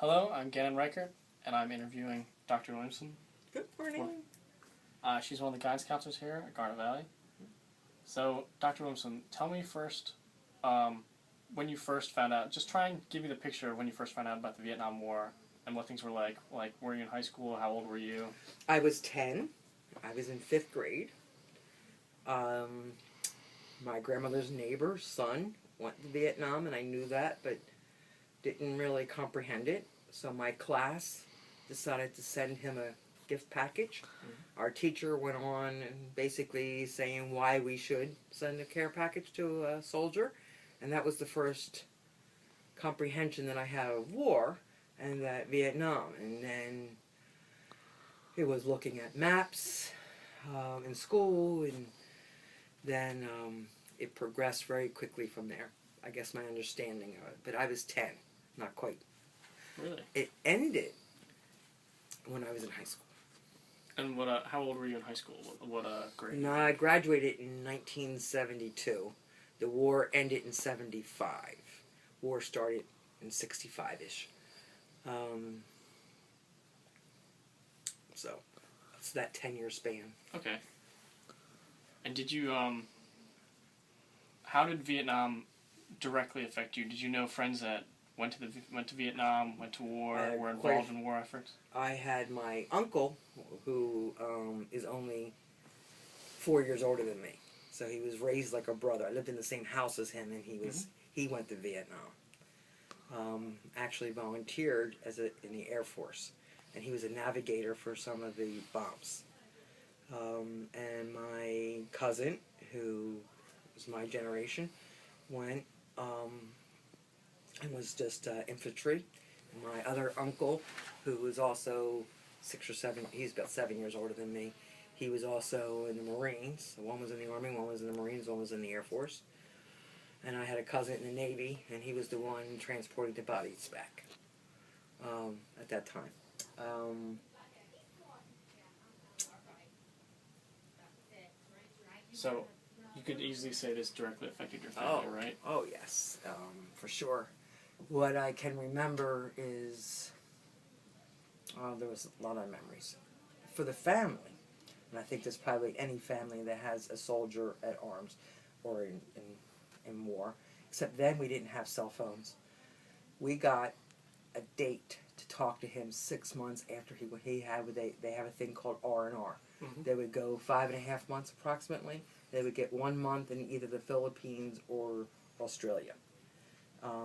Hello, I'm Gannon Reichert, and I'm interviewing Dr. Williamson. Good morning. She's one of the guidance counselors here at Garnet Valley. So, Dr. Williamson, tell me first, when you first found out, just try and give me the picture of when you first found out about the Vietnam War and what things were like. Like, were you in high school? How old were you? I was 10. I was in 5th grade. My grandmother's neighbor's son went to Vietnam, and I knew that, but didn't really comprehend it. So my class decided to send him a gift package. Our teacher went on and basically saying why we should send a care package to a soldier, and that was the first comprehension that I had of war and that Vietnam. And then it was looking at maps in school, and then it progressed very quickly from there. I guess my understanding of it. But I was 10, not quite. Really? It ended when I was in high school. And how old were you in high school? What grade? No, I graduated in 1972. The war ended in 75. War started in 65-ish. So, it's that 10-year span. Okay. And did you, how did Vietnam directly affect you? Did you know friends that went to Vietnam, went to war, were involved in war efforts? I had my uncle, who is only 4 years older than me. So he was raised like a brother. I lived in the same house as him, and he went to Vietnam. Actually volunteered in the Air Force, and he was a navigator for some of the bombs. And my cousin, who was my generation, went and was just infantry. My other uncle, who was also 6 or 7, he's about 7 years older than me, he was also in the Marines. One was in the Army, one was in the Marines, one was in the Air Force. And I had a cousin in the Navy, and he was the one transporting the bodies back at that time. So, you could easily say this directly affected your family, right? Oh, yes, for sure. What I can remember is, there was a lot of memories. For the family, and I think there's probably any family that has a soldier at arms or in war, except then we didn't have cell phones. We got a date to talk to him 6 months after they have a thing called R&R. They would go 5.5 months approximately. They would get 1 month in either the Philippines or Australia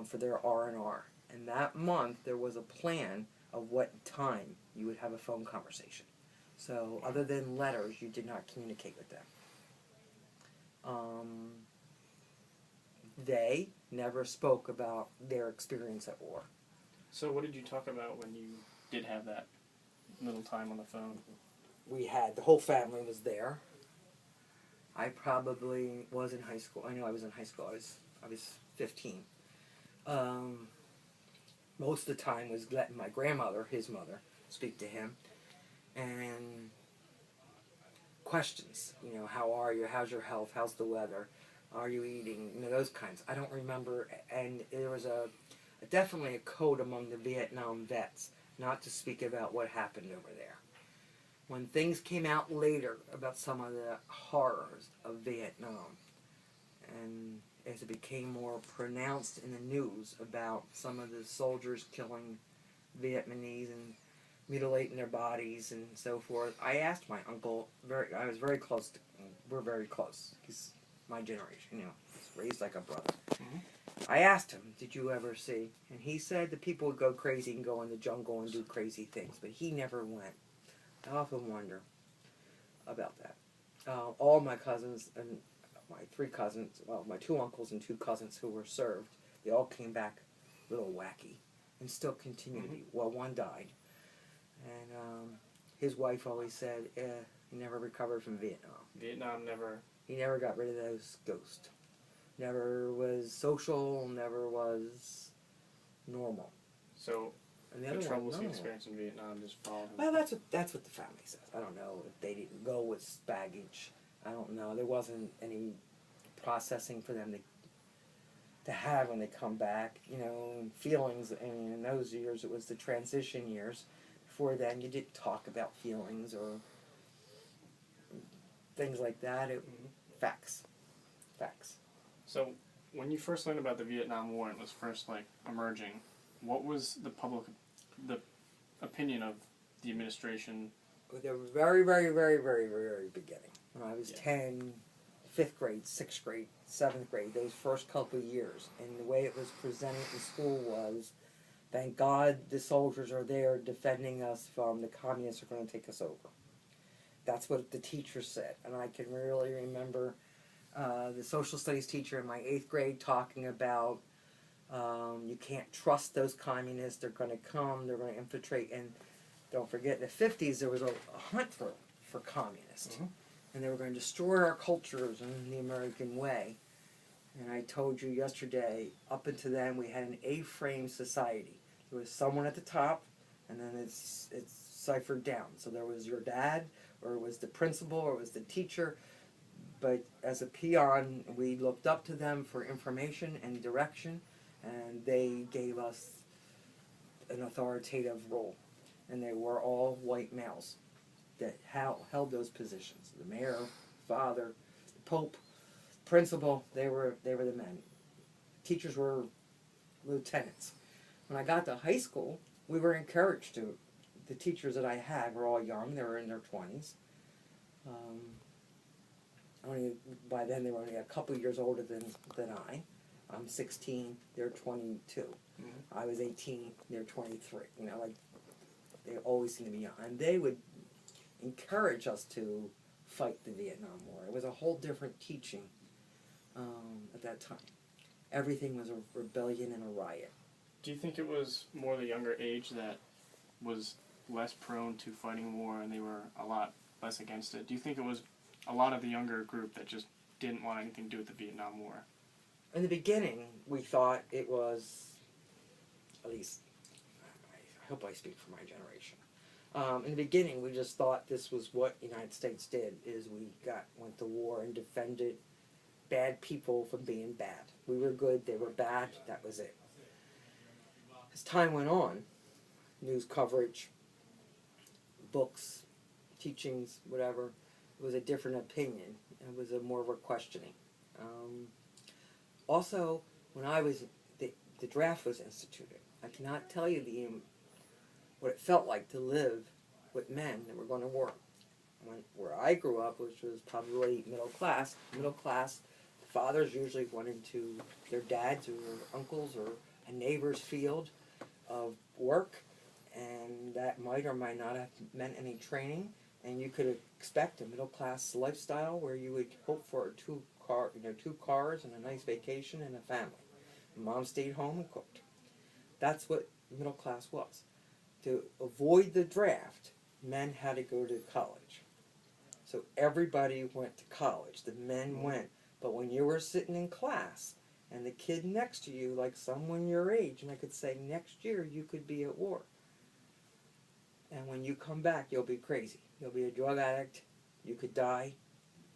for their R&R. And that month there was a plan of what time you would have a phone conversation. So other than letters, you did not communicate with them. They never spoke about their experience at war. So what did you talk about when you did have that little time on the phone? The whole family was there. I probably was in high school. I know I was in high school. I was 15. Most of the time was letting my grandmother, his mother, speak to him. And questions, how are you? How's your health? How's the weather? Are you eating? Those kinds. I don't remember. And there was definitely a code among the Vietnam vets not to speak about what happened over there. When things came out later about some of the horrors of Vietnam, and as it became more pronounced in the news about some of the soldiers killing Vietnamese and mutilating their bodies and so forth, I asked my uncle, I was very close we're very close, he's my generation, he's raised like a brother. I asked him, did you ever see? And he said the people would go crazy and go in the jungle and do crazy things, but he never went. I often wonder about that. All my cousins and my 3 cousins, my 2 uncles and 2 cousins who were served, they all came back a little wacky and still continue to be. Well, one died. And his wife always said he never recovered from Vietnam. He never got rid of those ghosts. Never was social, never was normal. So, the troubles he experienced in Vietnam just followed him? Well, that's what the family says. I don't know if they didn't go with baggage. I don't know. There wasn't any processing for them to have when they come back, you know, and feelings. And in those years, it was the transition years. Before then, you didn't talk about feelings or things like that. Facts. So, when you first learned about the Vietnam War and it was first like emerging, what was the opinion of the administration? The very, very, very, very, very beginning. When I was 10, 5th grade, 6th grade, 7th grade, those first couple of years. And the way it was presented in school was, thank God the soldiers are there defending us from the communists who are going to take us over. That's what the teacher said. And I can really remember the social studies teacher in my 8th grade talking about you can't trust those communists. They're going to come. They're going to infiltrate. And don't forget, in the 50s, there was a hunt for communists. And they were going to destroy our cultures in the American way. And I told you yesterday, up until then, we had an A-frame society. There was someone at the top, and then it's ciphered down. So there was your dad, or it was the principal, or it was the teacher. But as a peon, we looked up to them for information and direction, and they gave us an authoritative role. And they were all white males that held those positions. The mayor, father, the pope, principal, they were the men. Teachers were lieutenants. When I got to high school, we were encouraged to. The teachers that I had were all young. They were in their 20s. By then, they were only a couple years older than I. I'm 16. They're 22. I was 18. They're 23. You know, like they always seemed to be young, and they would encourage us to fight the Vietnam War. It was a whole different teaching at that time. Everything was a rebellion and a riot. Do you think it was more the younger age that was less prone to fighting war and they were a lot less against it? Do you think it was a lot of the younger group that just didn't want anything to do with the Vietnam War? In the beginning, we thought it was, at least, I hope I speak for my generation. In the beginning, we just thought this was what the United States did, is we went to war and defended bad people from being bad. We were good, they were bad, that was it. As time went on, news coverage, books, teachings, whatever, it was a different opinion. It was more of a questioning. Also, when I was, the draft was instituted. I cannot tell you what it felt like to live with men that were going to war. Where I grew up, which was probably middle class, the fathers usually went into their dads or uncles or a neighbor's field of work, and that might or might not have meant any training, and you could expect a middle class lifestyle where you would hope for two cars and a nice vacation and a family. Mom stayed home and cooked. That's what middle class was. To avoid the draft, men had to go to college. So everybody went to college. The men went. But when you were sitting in class and the kid next to you, like someone your age, and I could say, next year you could be at war. And when you come back, you'll be crazy. You'll be a drug addict. You could die.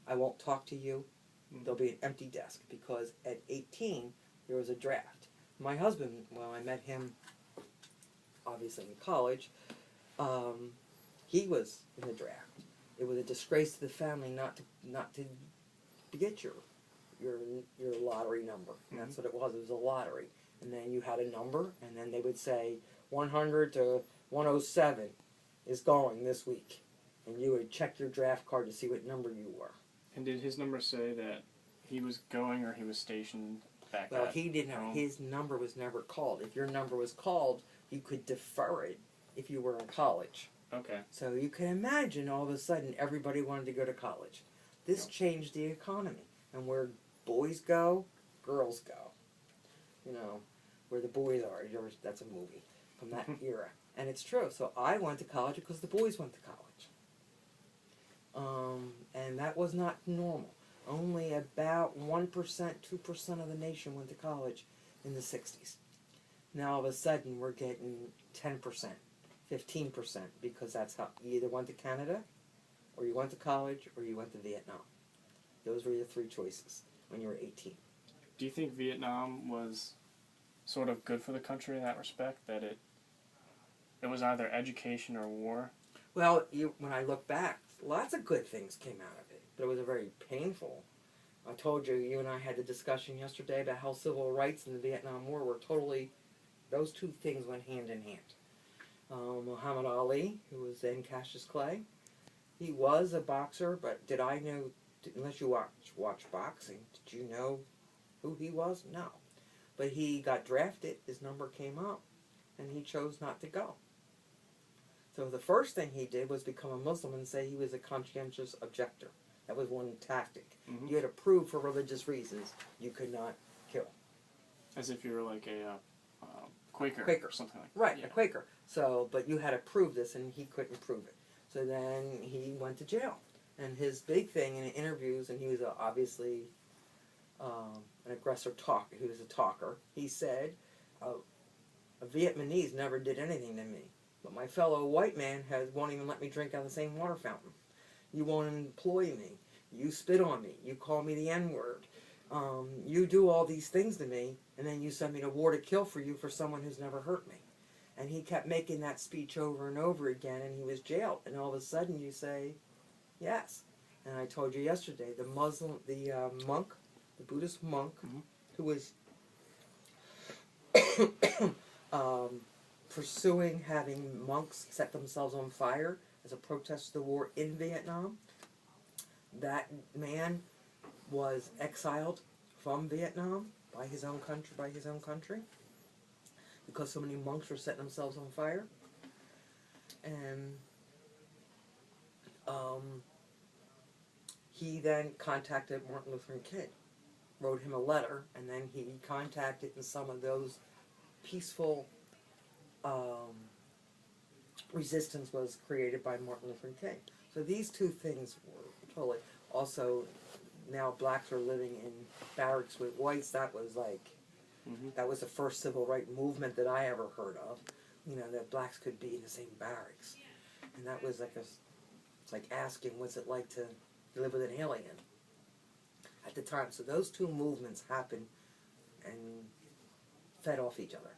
I won't talk to you. There'll be an empty desk. Because at 18, there was a draft. My husband, well, I met him obviously in college. He was in the draft. It was a disgrace to the family not to get your lottery number. And that's what it was. It was a lottery. And then you had a number, and then they would say 100 to 107 is going this week. And you would check your draft card to see what number you were. And did his number say that he was going or he was stationed back Well, at he didn't. home? His number was never called. If your number was called, you could defer it if you were in college. Okay. So you can imagine all of a sudden everybody wanted to go to college. This changed the economy. And where boys go, girls go. You know, where the boys are. That's a movie from that era. And it's true. So I went to college because the boys went to college. And that was not normal. Only about 1%, 2% of the nation went to college in the 60s. Now all of a sudden we're getting 10%, 15%, because that's how you either went to Canada, or you went to college, or you went to Vietnam. Those were your three choices when you were 18. Do you think Vietnam was sort of good for the country in that respect? That it was either education or war? Well, when I look back, lots of good things came out of it, but it was a very painful. I told you, you and I had a discussion yesterday about how civil rights in the Vietnam War were totally, those two things went hand in hand. Muhammad Ali, who was then Cassius Clay, he was a boxer, but did I know, unless you watch boxing, did you know who he was? No. But he got drafted, his number came up, and he chose not to go. So the first thing he did was become a Muslim and say he was a conscientious objector. That was one tactic. Mm-hmm. You had to prove for religious reasons you could not kill. As if you were like a Quaker or something like that. Right, Yeah. a Quaker. So, but you had to prove this, and he couldn't prove it. So then he went to jail. And his big thing in interviews, and he was obviously an aggressor talker, he was a talker, he said, a Vietnamese never did anything to me. But my fellow white man won't even let me drink out of the same water fountain. You won't employ me. You spit on me. You call me the N-word. You do all these things to me, and then you send me to war to kill for you for someone who's never hurt me. And he kept making that speech over and over again, and he was jailed. And all of a sudden you say, yes. And I told you yesterday, the monk, the Buddhist monk, mm-hmm. who was pursuing having monks set themselves on fire as a protest to the war in Vietnam, that man was exiled from Vietnam by his own country, because so many monks were setting themselves on fire. And he then contacted Martin Luther King, wrote him a letter, and then he contacted in some of those peaceful resistance was created by Martin Luther King. So these two things were totally. Also, now blacks are living in barracks with whites. That was like, mm-hmm. that was the first civil rights movement that I ever heard of. You know, that blacks could be in the same barracks, and that was like it's like asking, what's it like to live with an alien at the time. So those two movements happened and fed off each other.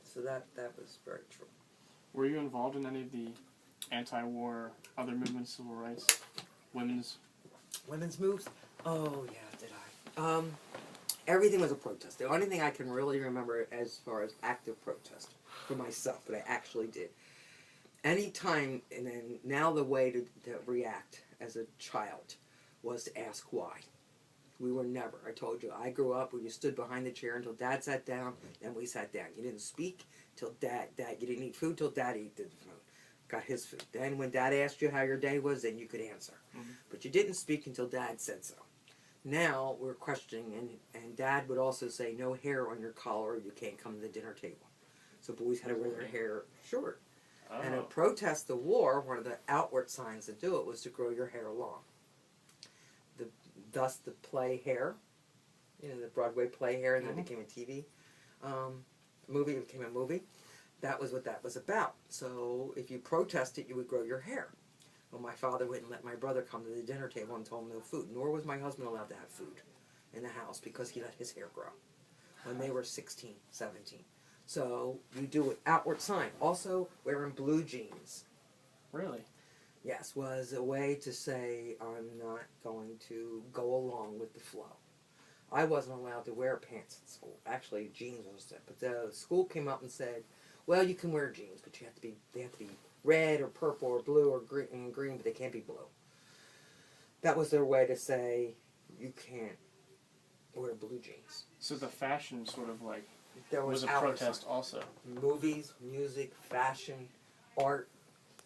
So that was very true. Were you involved in any of the anti-war, other movements, civil rights, women's moves? Oh yeah, did I? Everything was a protest. The only thing I can really remember as far as active protest for myself that I actually did. Any time, and then now the way to react as a child was to ask why. We were never, I told you, I grew up when you stood behind the chair until Dad sat down, then we sat down. You didn't speak till Dad, you didn't eat food till Dad ate the food, got his food. Then when Dad asked you how your day was, then you could answer. Mm-hmm. But you didn't speak until Dad said so. Now we're questioning, and Dad would also say, no hair on your collar, you can't come to the dinner table. So boys had to wear their hair short. Oh. And to protest the war, one of the outward signs to do it was to grow your hair long. Thus the play Hair, you know, the Broadway play Hair, and then mm-hmm. it became a TV movie, it became a movie. That was what that was about. So if you protested, you would grow your hair. Well, my father wouldn't let my brother come to the dinner table and told him no food, nor was my husband allowed to have food in the house because he let his hair grow when they were 16, 17. So you do an outward sign. Also, wearing blue jeans. Really? Yes, was a way to say, I'm not going to go along with the flow. I wasn't allowed to wear pants at school. Actually, jeans was it. But the school came up and said, well, you can wear jeans, but they have to be red or purple or blue or green, but they can't be blue. That was their way to say, you can't wear blue jeans. So the fashion sort of like There was a protest also. Movies, music, fashion, art,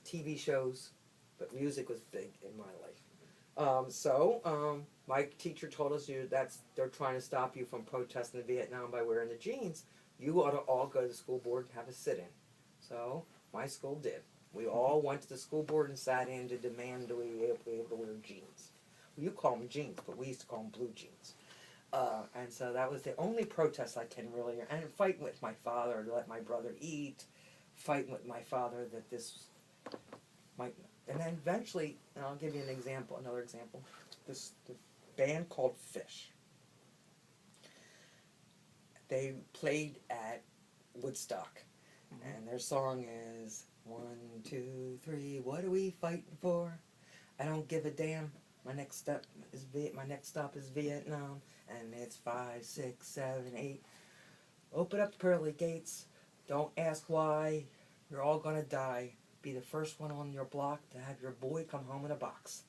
TV shows. But music was big in my life. My teacher told us they're trying to stop you from protesting in Vietnam by wearing the jeans. You ought to all go to the school board and have a sit-in. So my school did. We all went to the school board and sat in to demand that we be able to wear jeans. Well, you call them jeans, but we used to call them blue jeans. And so that was the only protest I can really, and fighting with my father to let my brother eat, fighting with my father that this might. And then eventually, and I'll give you another example, the band called Fish. they played at Woodstock, and their song is 1, 2, 3. What are we fighting for? I don't give a damn. My next stop is Vietnam, and it's 5, 6, 7, 8. Open up the pearly gates. Don't ask why. You're all gonna die. Be the first one on your block to have your boy come home in a box.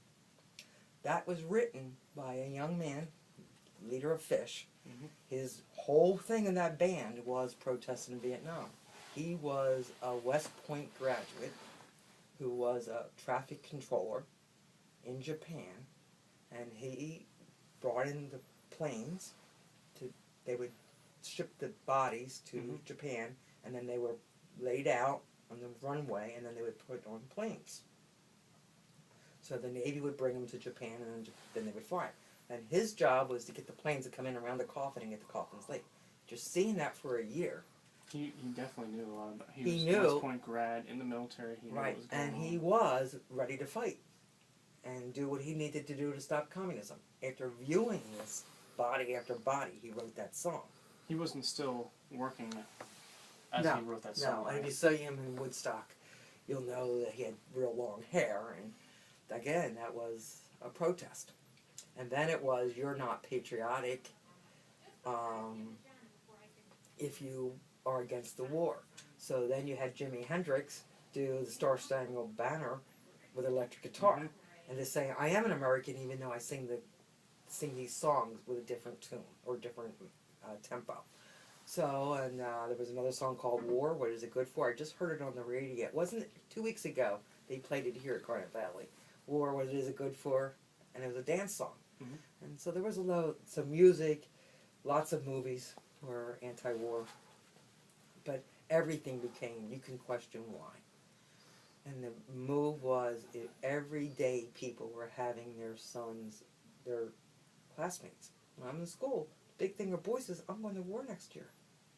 That was written by a young man, leader of Fish. His whole thing in that band was protesting in Vietnam. He was a West Point graduate who was a traffic controller in Japan, and he brought in the planes they would ship the bodies to Japan, and then they were laid out on the runway, and then they would put on planes. So the Navy would bring them to Japan, and then they would fly. And his job was to get the planes to come in around the coffin and get the coffins laid. Just seeing that for a year. He definitely knew a lot about it. He was knew, West Point grad in the military. He knew what was going on. He was ready to fight and do what he needed to do to stop communism. After viewing this body after body, he wrote that song. He wasn't still working as he wrote that song. No, and if you see him in Woodstock, you'll know that he had real long hair, and again, that was a protest. And then it was, you're not patriotic if you are against the war. So then you had Jimi Hendrix do the Star Spangled Banner with electric guitar, and to say, I am an American even though I sing these songs with a different tune or different tempo. So, and there was another song called War, What Is It Good For? I just heard it on the radio. It wasn't 2 weeks ago they played it here at Garnet Valley. War, What Is It Good For? And it was a dance song. And so there was some music, lots of movies were anti-war, but everything became, you can question why. And the move was, every day people were having their sons, their classmates. When I'm in school, the big thing of boys is, I'm going to war next year.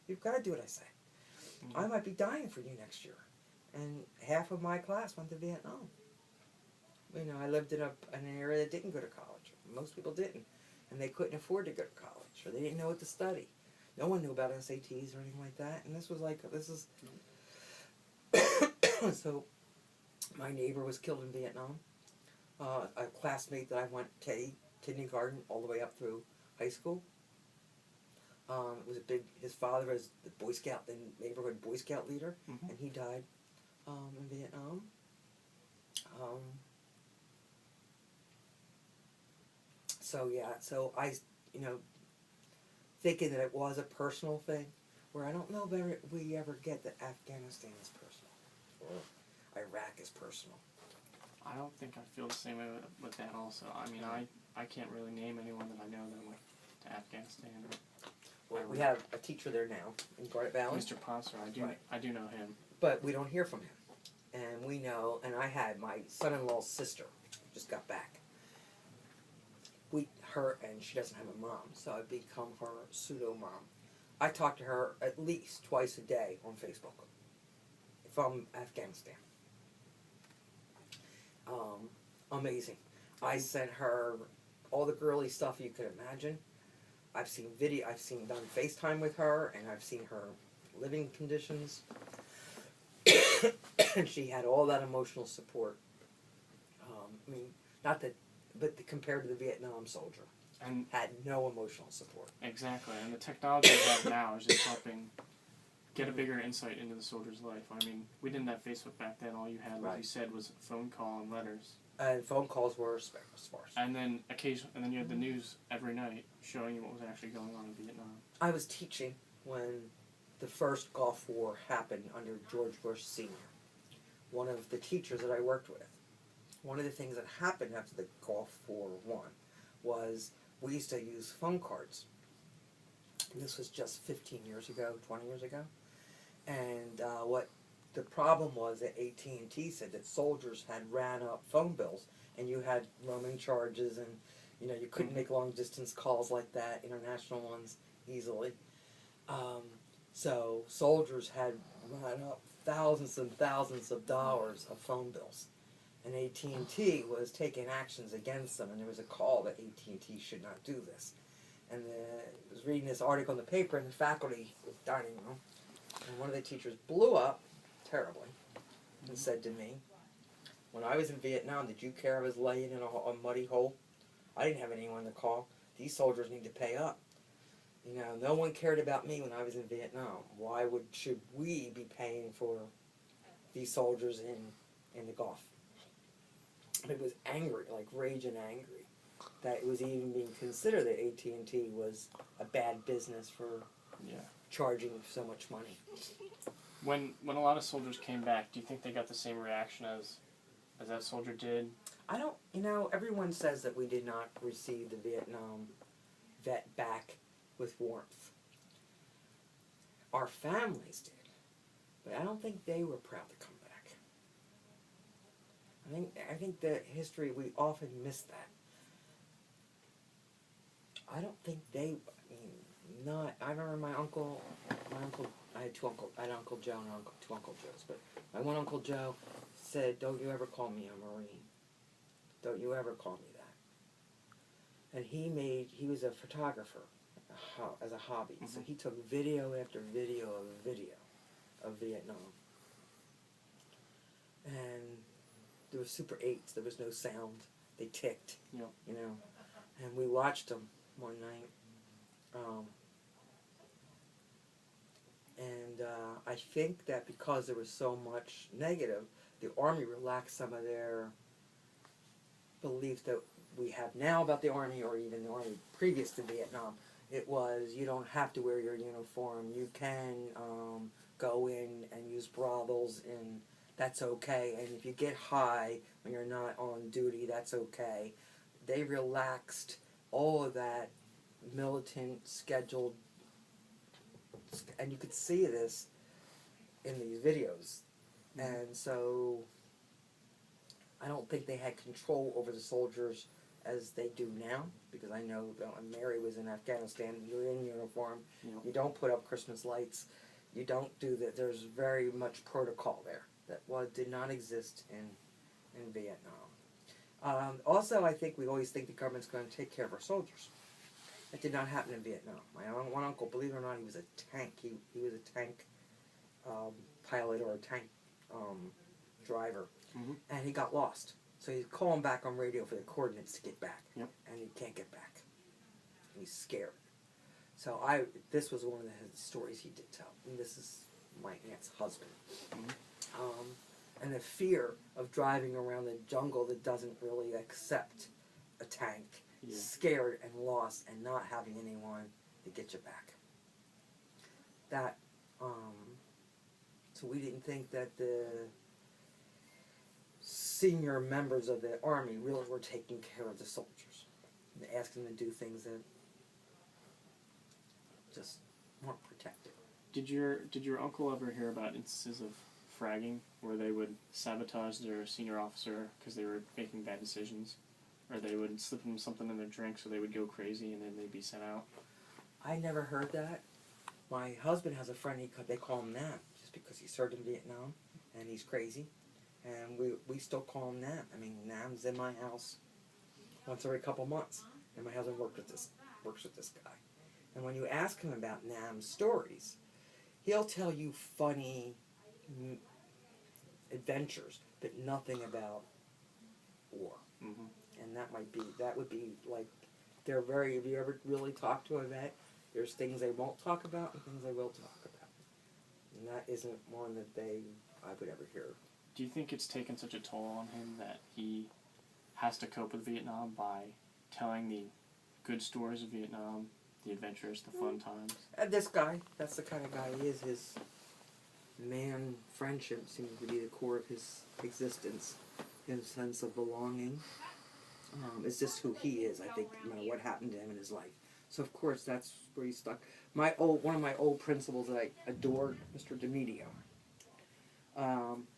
You've got to do what I say. I might be dying for you next year. And half of my class went to Vietnam. You know, I lived in an area that didn't go to college. Most people didn't. And they couldn't afford to go to college, or they didn't know what to study. No one knew about SATs or anything like that. And this was like, so my neighbor was killed in Vietnam. A classmate that I went to kindergarten all the way up through high school. It was his father was the Boy Scout, the neighborhood Boy Scout leader, and he died in Vietnam. So yeah, so I, thinking that it was a personal thing, where I don't know if we ever get that Afghanistan is personal, or Iraq is personal. I don't think I feel the same way with that also. I mean, I can't really name anyone that I know that went to Afghanistan. Well, we have a teacher there now in Garnet Valley. Mr. Ponser, I do know him. But we don't hear from him. And we know, and I had my son-in-law's sister just got back. And she doesn't have a mom, so I've become her pseudo-mom. I talk to her at least twice a day on Facebook from Afghanistan. Amazing. I sent her all the girly stuff you could imagine. I've seen done FaceTime with her, and I've seen her living conditions. And she had all that emotional support. I mean, not that, but compared to the Vietnam soldier, and had no emotional support. Exactly, and the technology we have now is just helping get a bigger insight into the soldier's life. I mean, we didn't have Facebook back then. All you had, like you said, was a phone call and letters. And phone calls were sparse. And then you had the news every night showing you what was actually going on in Vietnam. I was teaching when the first Gulf War happened under George Bush Sr. One of the teachers that I worked with, one of the things that happened after the Gulf War was we used to use phone cards. And this was just 15 years ago, 20 years ago. And what the problem was that AT&T said that soldiers had ran up phone bills, and you had roaming charges, and you couldn't make long distance calls like that, international ones, easily. So soldiers had run up thousands and thousands of dollars of phone bills. And AT&T was taking actions against them, and there was a call that AT&T should not do this. and I was reading this article in the paper in the faculty dining room, and one of the teachers blew up terribly and said to me, "When I was in Vietnam, did you care I was laying in a muddy hole? I didn't have anyone to call. These soldiers need to pay up. You know, no one cared about me when I was in Vietnam. Why should we be paying for these soldiers in the Gulf?" It was angry, like raging angry, that it was even being considered that AT&T was a bad business for charging so much money. When a lot of soldiers came back, do you think they got the same reaction as that soldier did? I don't, everyone says that we did not receive the Vietnam vet back with warmth. Our families did, but I don't think they were proud to come back. I think that history, we often miss that. I don't think they, I remember my uncle, I had Uncle Joe and two Uncle Joes, but my one Uncle Joe said, "Don't you ever call me a Marine. Don't you ever call me that." And he was a photographer as a hobby, so he took video after video of Vietnam. And there were Super 8s, there was no sound, they ticked, and we watched them one night. I think that because there was so much negative, the Army relaxed some of their beliefs that we have now about the Army, or even the Army previous to Vietnam. It was, you don't have to wear your uniform, you can go in and use brothels, and that's okay, and if you get high when you're not on duty, that's okay. They relaxed all of that militant, scheduled, and you could see this in these videos. And so I don't think they had control over the soldiers as they do now, because I know when Mary was in Afghanistan, you're in uniform, you don't put up Christmas lights, you don't do that. There's very much protocol there that did not exist in Vietnam. Also, I think we always think the government's going to take care of our soldiers. That did not happen in Vietnam. My one uncle, believe it or not, he was a tank. He was a tank pilot or a tank driver, and he got lost. So he's calling back on radio for the coordinates to get back, and he can't get back. And he's scared. So this was one of the stories he did tell, and this is my aunt's husband. And the fear of driving around the jungle that doesn't really accept a tank, scared and lost, and not having anyone to get you back. That, so we didn't think that the senior members of the Army really were taking care of the soldiers, and asking them to do things that just weren't protected. Did your uncle ever hear about instances of fragging where they would sabotage their senior officer because they were making bad decisions, or they would slip them something in their drink so they would go crazy and then they'd be sent out? I never heard that. My husband has a friend, they call him Nam, just because he served in Vietnam, and he's crazy, and we still call him Nam. I mean, Nam's in my house once every couple months, and my husband works with this guy. And when you ask him about Nam's stories, he'll tell you funny adventures, but nothing about war. And that would be like, they're very, if you ever really talk to a vet, there's things they won't talk about and things they will talk about. And that isn't one that I would ever hear. Do you think it's taken such a toll on him that he has to cope with Vietnam by telling the good stories of Vietnam, the adventures, the fun times? This guy, that's the kind of guy he is. His man friendship seems to be the core of his existence, his sense of belonging. It's just who he is, I think, no matter what happened to him in his life. So, of course, that's where he's stuck. One of my old principals that I adored, Mr. DeMedio,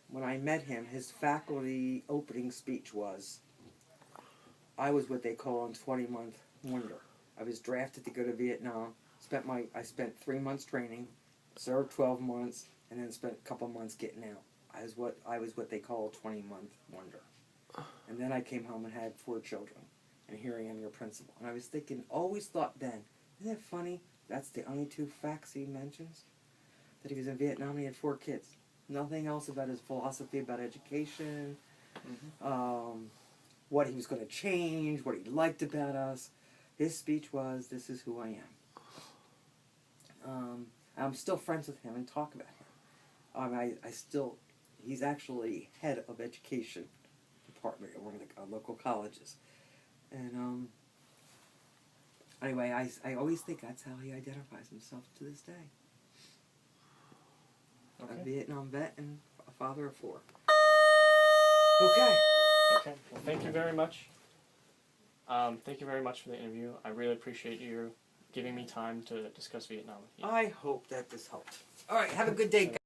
when I met him, his faculty opening speech was, I was what they call a 20-month wonder. I was drafted to go to Vietnam, I spent 3 months training, served 12 months, and then spent a couple months getting out. I was what they call a 20-month wonder. And then I came home and had 4 children. And here I am, your principal. And I was thinking, always thought then, Isn't it funny? That's the only 2 facts he mentions. That he was in Vietnam and he had 4 kids. Nothing else about his philosophy about education, what he was going to change, what he liked about us. His speech was, "This is who I am." I'm still friends with him and talk about him. I still, he's actually head of education department at one of the local colleges. And anyway, I always think that's how he identifies himself to this day. Okay. A Vietnam vet and a father of 4. Okay. Okay. Well, thank you very much. Thank you very much for the interview. I really appreciate you giving me time to discuss Vietnam with you. I hope that this helped. All right, have a good day, guys.